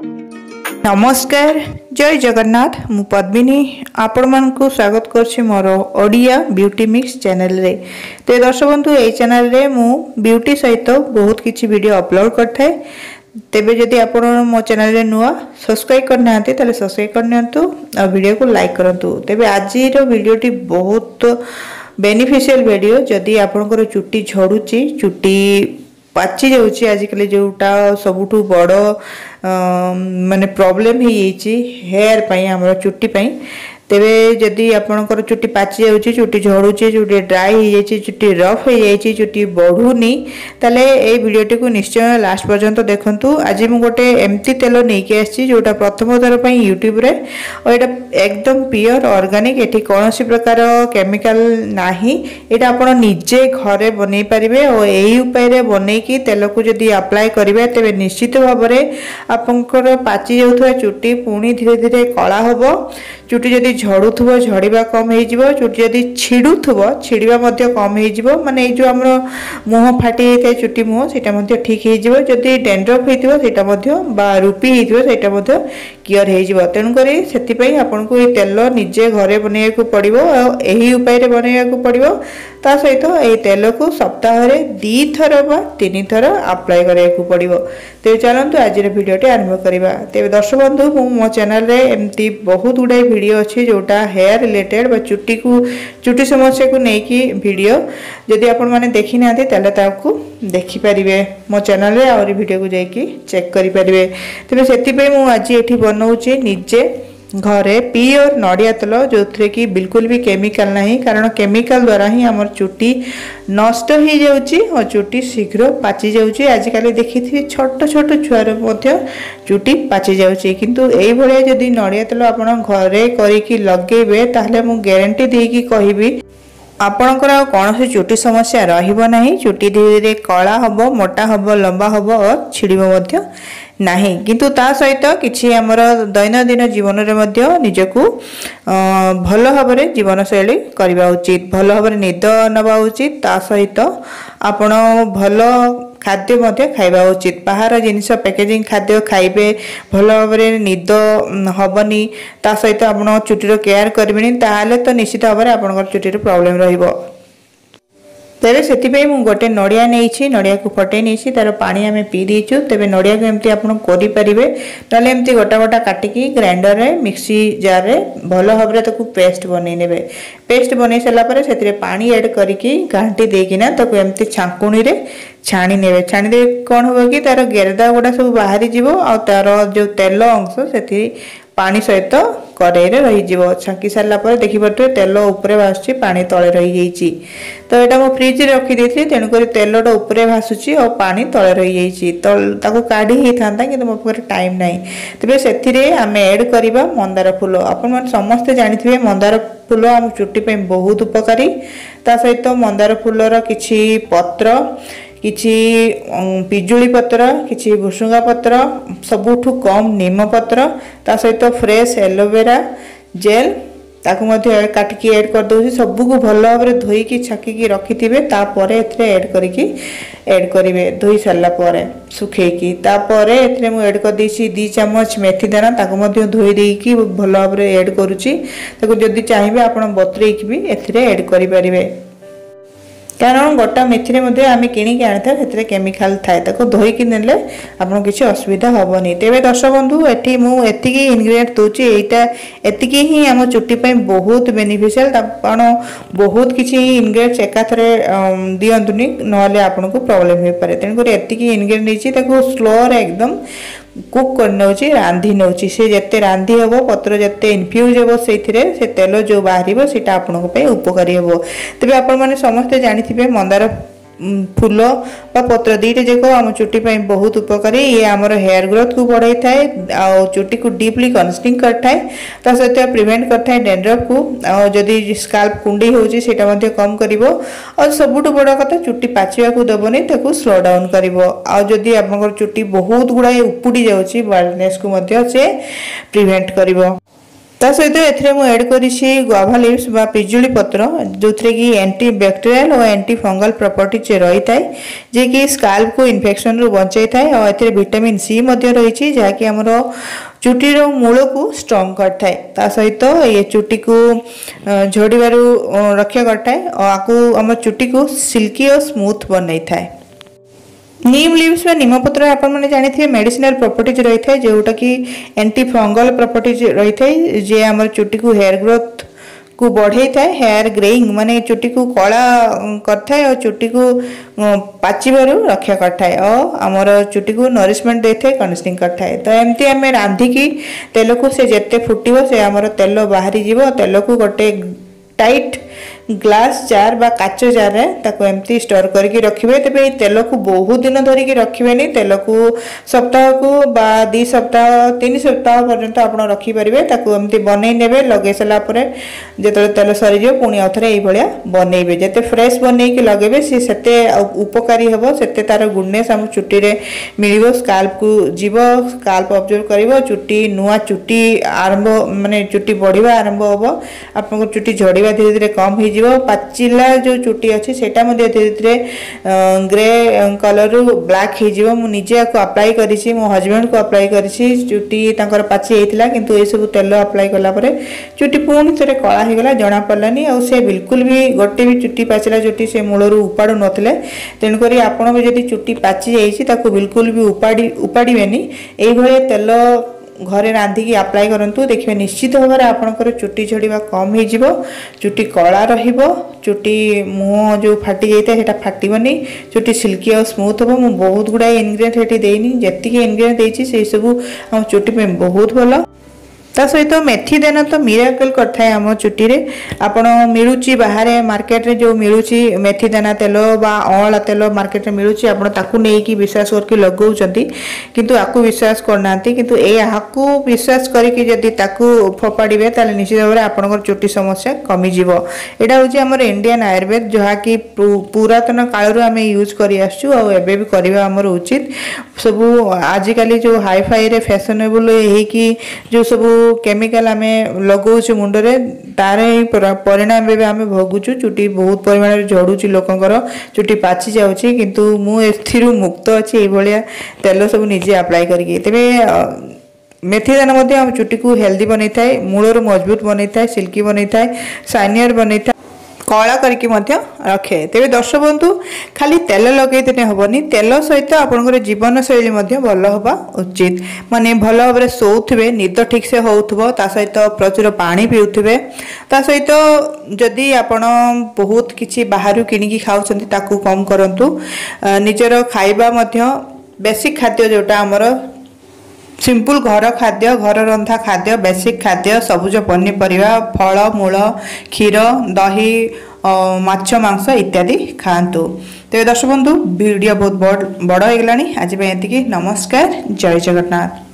नमस्कार जय जगन्नाथ मु पद्मिनी आपण मान को स्वागत करछि मोर ओडिया ब्यूटी मिक्स चैनल रे। तो दर्शक बंधु ए चैनल रे मु ब्यूटी सहित बहुत किछि वीडियो अपलोड करथाय। तेबे जदि आपण मो चैनल रे नुआ सब्सक्राइब करना हाते ताले सब्सक्राइब करनियंतु आ वीडियो को लाइक करंतु। तेबे आज रो वीडियोटी बहुत बेनिफिशियल वीडियो जदि आपनकर चुट्टी झड़ुची चुट्टी पाची जाऊँगी आजिकल जोटा सबुठू बड़ माने प्रॉब्लम ही हेयर पाई हमर चुट्टी पाई। तेबे जदि आपनकर चुट्टी पाची जाऊँगी चुट्टी झड़ुची चुट्टी ड्राई हो जाए चुट्टी रफ हो जाए चुट्टी बढ़ुनी ताले ए वीडियोटी को निश्चय लास्ट पर्यंत देखंतु। आज मु गोटे एमती तेल नेकी आछि जोटा प्रथम थर पई यूट्यूब रे और एटा एकदम प्योर ऑर्गेनिक एठी कोनोसी प्रकार केमिकल नाही। एटा आपण निजे घरे बनै परिबे और एही उपाय रे बनै की तेल को जदि अप्लाई करिवे तेबे निश्चित भाव में आपनकर पाची जाउथवा चुट्टी पुणी धीरे धीरे कला होबो। चुट्टी जदि झड़ुथबो झड़ीबा कम हो जिवो चुट्टी जदि छिड़ुथबो छिड़ीबा मध्ये कम हो जिवो माने ए जो हमरो मुंह फाटी जाय चुट्टी मुंह सेटा मध्ये ठीक हो जिवो। जदि डेंड्रफ हेतिबो सेटा मध्ये बा रूपी हेतिबो सेटा मध्ये क्लियर हो जिवो। तेनु करी सेति पई आपनको ए तेल निजे घरे बनेया को पड़िबो और एही उपाय रे बनेया को पड़िबो। ता सहित ए तेल को सप्ताह रे 2 थर बा 3 थर अप्लाई करिया को पड़िबो। ते चलंतु आज रे वीडियोटी आरंभ करिबा। तेबे दर्शक बंधु मो चैनल रे एमती बहुत गुडा वीडियो अच्छी जोटा हेयर रिलेटेड बा चुट्टी समस्या को लेकिन वीडियो जदि आपण माने देखि नाते तले ताकू देखि परिबे मो चैनल रे और वीडियो को जाईकी चेक करि परिबे। तबे सेति पे मु आज एठी बनौची निजे घरे प्योर नड़िया तेल जो थे कि बिल्कुल भी केमिकल नहीं कारण केमिकल द्वारा ही आमर चुट्टी नष्ट हो जाउची और चुट्टी शीघ्र पाची जाउची। आजिकल देखि छोट छोट छुआर मध्य चुट्टी पाची जाउची किंतु एई भले जदि नड़िया तेल आपण घरे करिकी लगेबे ताहले मु गारंटी देकी कहिबी आपणकर कौन से चुट्टी समस्या रहिबो नहीं। चुट्टी धीरे धीरे कला हबो मोटा हबो लंबा हबो और छिड़िबो मध्य नहीं। किंतु ता सहित किछि हमर दैनंदिन जीवन रे मध्य निजकू भल भाव में जीवन शैली करबा उचित भल भाव निद नबा उचित ता सहित आपण भल खाद्य मध्य खाइबा उचित। बाहर जिनिस पैकेजिंग खाद्य खाइबे भल भाव में निद हबनी ता सहित आपण चुट्टीर केयर करबेनी ताहाले तो निश्चित भाव में आपनकर चुट्टीर प्रॉब्लम रहिबो। तेरे से मु गोटे नड़िया नहीं नड़िया को फटे नहीं तार पानी आम पी दीचु। तेरे नड़िया को एमती आप करें ना एमती गोटा गोटा काटिकी ग्राइंडर रे मिक्सी जार रे भल भाव में ताकू पेस्ट बन ने पेस्ट बन सारापर से पानी एड करके घाटी देकिना ताकू एमती छाकुणी रे छाणी ने छाणी दे कौन हम कि तार गेरदा गुड़ा सब बाहरी जीव आ तार जो तेल अंश से पानी सहित कड़ाई रही छाकी सारापर देखिपे तेल उपरे भासुची पानी तले रही जाइए। तो यहाँ मुझे फ्रिज रखी तेणुक तेलटा उपरे भासुची और पानी तले रही जाइए काढ़ी होता कि मो पाखे टाइम ना। तेज से आम एड करवा मंदार फूल आपण समस्ते जानी मंदार फूल आम चुट्टी बहुत उपकारी। ता सहित मंदार फूलर किछि पत्र किछि पिजुली पत्र किछि भुसुंगा पत्र सबुठु कम नीम पत्र ता सहित फ्रेश एलोवेरा जेल ताकू मध्य काटिकी ऐड कर दउछि। सबु को भल भाव में धोईकी छाकी रखिथिबे तापर एथरे ऐड करिकी ऐड करिवे धोई सारला परे सुखेकी तापर एथरे मु ऐड कर देछि 2 चम्मच मेथी दाना ताकू मध्य धोई देकी भल भाव में ऐड करूछि। ताकू जदि चाहिबे आपण बतरेकी भी एथरे ऐड करि परिबे कारण गोटा मेथी आम किणिकी आनी था केमिकल थाए धोईकी नेले आपन किसी असुविधा हेनी। तेरे दर्शक बंधु एटी मुझे इनग्रेडिएंट दूसरी यहाँ एतिकी ही आम चुट्टी बहुत बेनिफिशियल आपण बहुत किसी इनग्रेडिएंट्स एकाथरे दिंतुनि ना आपन को प्रॉब्लम हो पाए। तेणुक एतिकी इनग्रेडिएंट नहीं स्लो एकदम कुक कर नौची रांधी नौची से जिते रांधी हम पत्र जिते इनफ्यूज हम से तेल जो बाहर से आपण उपकारी हम। तेज आपण समस्ते जानी मंदार फूल बा पत्र दीटे जाक आम चुट्टी बहुत उपकारी। ये आमर हेयर ग्रोथ को बढ़ाई थाए आ चुट्टी को डीपली कंडीशनिंग करथाए ता सहित प्रिवेंट करथाए डेंड्रफ को आ जदि स्काल्प कुंडी होउची सेटा मध्ये कम करिवो और सबुठु बड़ कथा चुट्टी पाचिया को दबनी ताकू स्लो डाउन करिवो। आ जदि आपनकर चुट्टी बहुत गुड़ाए उपुडी जाउची बाल्डनेस को मध्ये से प्रिवेंट करिवो। ता सहित एथिरे मु ऐड करिछि गुआभा लीव्स बा पिजुली पत्र जो कि एंटी बैक्टीरियल और एंटी फंगल प्रॉपर्टीज रही थाए जे कि स्काल्प को इन्फेक्शन रु बचाई थाए और एथिरे विटामिन सी मध्ये रही जहाँ कि हमर चुटीर मूल को स्ट्रॉन्ग करता है सहित ये चुटी को झड़ीबारू रक्षा करता है और आपको आम चुटी को सिल्की और स्मूथ बनई थाए। नीम लीव्स व नीम पत्र आपण मैंने जानी थे मेडिसिनल प्रॉपर्टीज रही है जोटा कि एंटी फंगल प्रॉपर्टीज रही है जे आम चुटी को हेयर ग्रोथ को बढ़ई थाए हेयर ग्रेइंग माने चुटी को कला करथाए और चुटी को पाचिबारू रक्षा करथाए और आमर चुटी को नरिशमेंट देथाए कंडीशनिंग करथाए। तो एमती आम रांधिकी तेल को से जेते फुटिबो से आमर तेल बाहरी जीवो तेल को गोटे टाइट ग्लास जार बा काच जार रे ताको एमती स्टोर करके रखिबे तबे तेल को बहुत दिन धरिकी रखिबेनी तेल को सप्ताह को बा 2 सप्ताह 3 सप्ताह पर्यंत आपण रखि परिबे ताको एमती बनै नेबे लगे सला परे जेतले तेल सरी जो पुनी अथरे एई भलिया बनैबे जेते फ्रेश बनै के लगेबे से सेते उपकारी हबो सेते तार गुडनेस हम चुटी रे मिलिबो स्काल्प को जीवो स्काल्प ऑब्जर्व करिवो चुटी नुआ चुटी आरंभ माने चुटी बढ़िबा आरंभ हबो आपन को चुटी झड़ीबा धीरे धीरे कम हो पाचिला जो चुटी अच्छी सेटा धीरे धीरे ग्रे कलर रु ब्लैक हो मुझे अप्लाई करी मो हजबैंड को अप्लाई करी चुटी पाची होता किंतु ये सब तेल अप्लाई कला चुटी पुणी थे कला होगला जना पड़ानी और से बिल्कुल भी गोटे भी चुटी पाचिला चुटी से मूलर उपाड़ू नथिले तेणुक आपड़ भी जब चुटी पाची जाइए बिल्कुल भी उपाड़े ये तेल घरे रांधिकी अप्लाई करंतु देखिए निश्चित भाव में आपंकर चुटी झड़ीबा कम हो चुटी कला रहिबो चुटी मुह जो फाटी जाता है फाटबनी चुटी सिल्की और स्मूथ हम मुझे बहुत गुड़ा इनग्रेडिएंट देनी जी इनग्रेडिएंट देती से सब हम चुटी में बहुत भल ता सहित मेथी दाना तो मिराकल करता है आम चुटी रे आपण मिलूची बाहर मार्केट रे जो मिलूची मेथी दाना तेल बा अँला तेल मार्केट रे मिलूची आपण ताकू नेकी विश्वास करके लगाउछंती किंतु आकु विश्वास करनांती किंतु ए आकु विश्वास करके जदी ताकू फोपाड़िबे ताले निश्चित भाव में आपनकर चुटी समस्या कमी जीवो। एटा होची हमर इंडियन आयुर्वेद जहा कि पुरातन काल रो हमें यूज करी आछू और एबे भी करबा हमर उचित सब आजिकल जो हाई फाई रे फैशनेबल हे कि जो सब केमिकल आम लगौछु मुंडरे तार परिणाम भी आम भोगुचु चुटी बहुत परिमाण झड़ुची लोकंकर चुटी पाची जाउची किंतु मु एथिरु मुक्त अछि एभलिया तेल सब निजे अप्लाई करके तबे मेथी दाना मध्य हम चुटी को हेल्दी बनई थाए मूलर मजबूत बनई थाए सिल्की बनई थाए साइनियर बनई थाए कला करके रखे। तेरे दर्शक बंधु खाली तेल लगे हेनी तेल सहित आपंकर जीवन शैली भल हवा उचित माने भल भाव शोथे निद ठीक से होउथबो ता सहित प्रचुर पानी पीउथिबे ता सहित जदि आपण बहुत किछि बाहरु किनिकी खाउछंती ताकू कम करंतु निजर खाइबा बेसिक खाद्य जोटा हमर सिंपल घर खाद्य घर रंधा खाद्य बेसिक खाद्य सबुज पनीपरिया फल मूल क्षीर दही माछ मांस इत्यादि खातु। तो दर्शक बंधु वीडियो बहुत बड़ हो गलानी आज एतिकी नमस्कार जय जगन्नाथ।